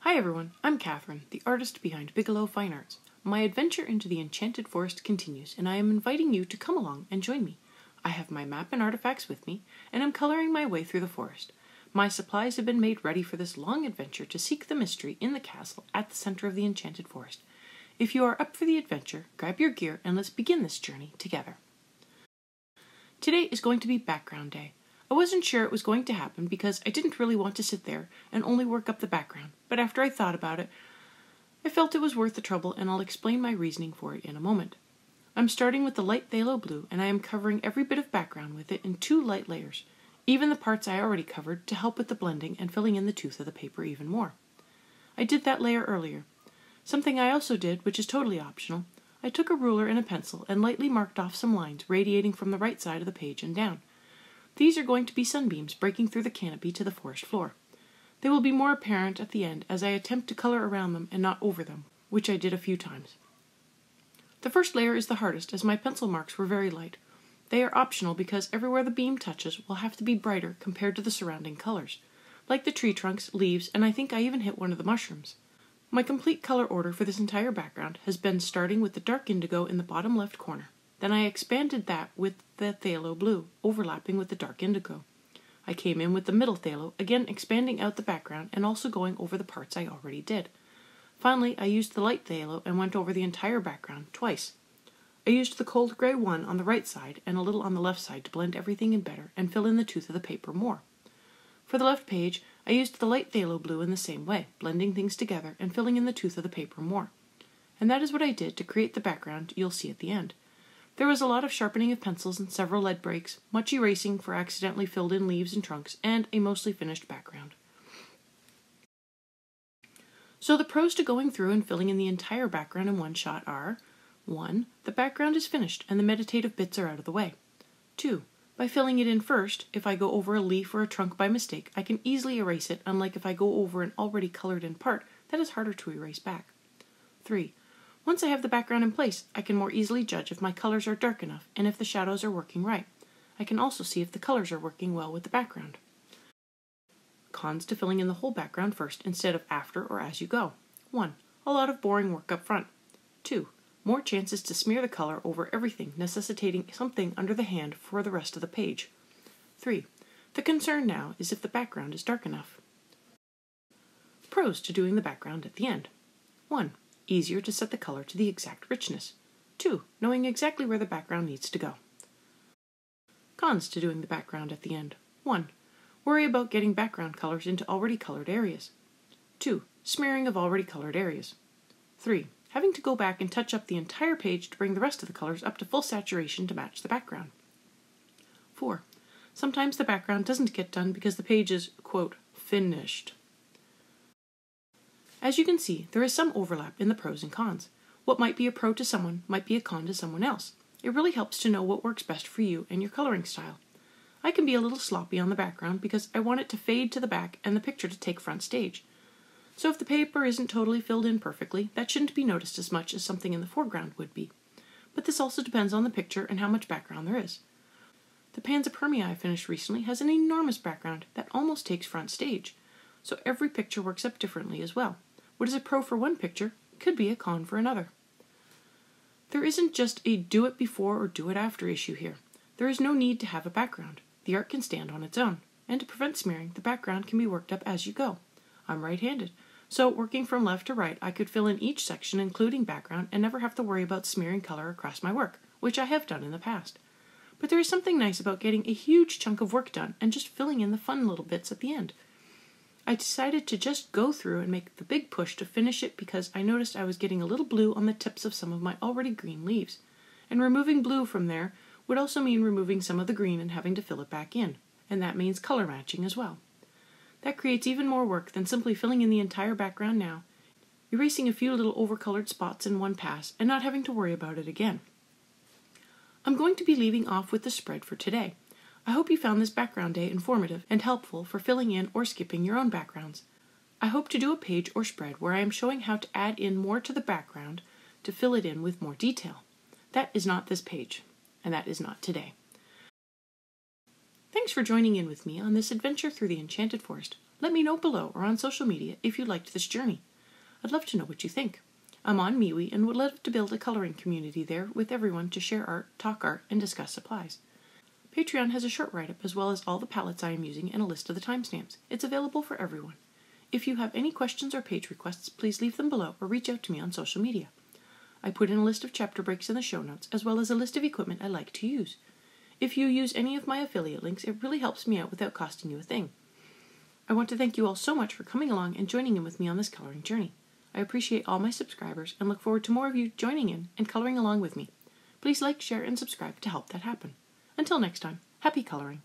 Hi everyone, I'm Catherine, the artist behind Bigelow Fine Arts. My adventure into the Enchanted Forest continues, and I am inviting you to come along and join me. I have my map and artifacts with me, and I'm coloring my way through the forest. My supplies have been made ready for this long adventure to seek the mystery in the castle at the center of the Enchanted Forest. If you are up for the adventure, grab your gear and let's begin this journey together. Today is going to be background day. I wasn't sure it was going to happen because I didn't really want to sit there and only work up the background, but after I thought about it, I felt it was worth the trouble, and I'll explain my reasoning for it in a moment. I'm starting with the light phthalo blue, and I am covering every bit of background with it in 2 light layers, even the parts I already covered to help with the blending and filling in the tooth of the paper even more. I did that layer earlier. Something I also did, which is totally optional, I took a ruler and a pencil and lightly marked off some lines radiating from the right side of the page and down. These are going to be sunbeams breaking through the canopy to the forest floor. They will be more apparent at the end as I attempt to color around them and not over them, which I did a few times. The first layer is the hardest as my pencil marks were very light. They are optional because everywhere the beam touches will have to be brighter compared to the surrounding colors, like the tree trunks, leaves, and I think I even hit one of the mushrooms. My complete color order for this entire background has been starting with the dark indigo in the bottom left corner. Then I expanded that with the phthalo blue, overlapping with the dark indigo. I came in with the middle phthalo, again expanding out the background and also going over the parts I already did. Finally, I used the light phthalo and went over the entire background twice. I used the cold gray one on the right side and a little on the left side to blend everything in better and fill in the tooth of the paper more. For the left page, I used the light phthalo blue in the same way, blending things together and filling in the tooth of the paper more. And that is what I did to create the background you'll see at the end. There was a lot of sharpening of pencils and several lead breaks, much erasing for accidentally filled in leaves and trunks, and a mostly finished background. So the pros to going through and filling in the entire background in one shot are: 1. The background is finished and the meditative bits are out of the way. 2. By filling it in first, if I go over a leaf or a trunk by mistake, I can easily erase it, unlike if I go over an already colored in part that is harder to erase back. 3. Once I have the background in place, I can more easily judge if my colors are dark enough and if the shadows are working right. I can also see if the colors are working well with the background. Cons to filling in the whole background first instead of after or as you go. 1. A lot of boring work up front. 2. More chances to smear the color over everything, necessitating something under the hand for the rest of the page. 3. The concern now is if the background is dark enough. Pros to doing the background at the end. 1. Easier to set the color to the exact richness. 2. Knowing exactly where the background needs to go. Cons to doing the background at the end. 1. Worry about getting background colors into already colored areas. 2. Smearing of already colored areas. 3. Having to go back and touch up the entire page to bring the rest of the colors up to full saturation to match the background. 4. Sometimes the background doesn't get done because the page is, quote, finished. As you can see, there is some overlap in the pros and cons. What might be a pro to someone might be a con to someone else. It really helps to know what works best for you and your coloring style. I can be a little sloppy on the background because I want it to fade to the back and the picture to take front stage. So if the paper isn't totally filled in perfectly, that shouldn't be noticed as much as something in the foreground would be. But this also depends on the picture and how much background there is. The Panzerpermia I finished recently has an enormous background that almost takes front stage, so every picture works up differently as well. What is a pro for one picture could be a con for another. There isn't just a do it before or do it after issue here. There is no need to have a background. The art can stand on its own, and to prevent smearing, the background can be worked up as you go. I'm right-handed, so working from left to right, I could fill in each section including background and never have to worry about smearing color across my work, which I have done in the past. But there is something nice about getting a huge chunk of work done and just filling in the fun little bits at the end. I decided to just go through and make the big push to finish it because I noticed I was getting a little blue on the tips of some of my already green leaves, and removing blue from there would also mean removing some of the green and having to fill it back in, and that means color matching as well. That creates even more work than simply filling in the entire background now, erasing a few little overcolored spots in one pass, and not having to worry about it again. I'm going to be leaving off with the spread for today. I hope you found this background day informative and helpful for filling in or skipping your own backgrounds. I hope to do a page or spread where I am showing how to add in more to the background to fill it in with more detail. That is not this page, and that is not today. Thanks for joining in with me on this adventure through the Enchanted Forest. Let me know below or on social media if you liked this journey. I'd love to know what you think. I'm on MeWe and would love to build a coloring community there with everyone to share art, talk art, and discuss supplies. Patreon has a short write-up as well as all the palettes I am using and a list of the timestamps. It's available for everyone. If you have any questions or page requests, please leave them below or reach out to me on social media. I put in a list of chapter breaks in the show notes as well as a list of equipment I like to use. If you use any of my affiliate links, it really helps me out without costing you a thing. I want to thank you all so much for coming along and joining in with me on this coloring journey. I appreciate all my subscribers and look forward to more of you joining in and coloring along with me. Please like, share, and subscribe to help that happen. Until next time, happy coloring!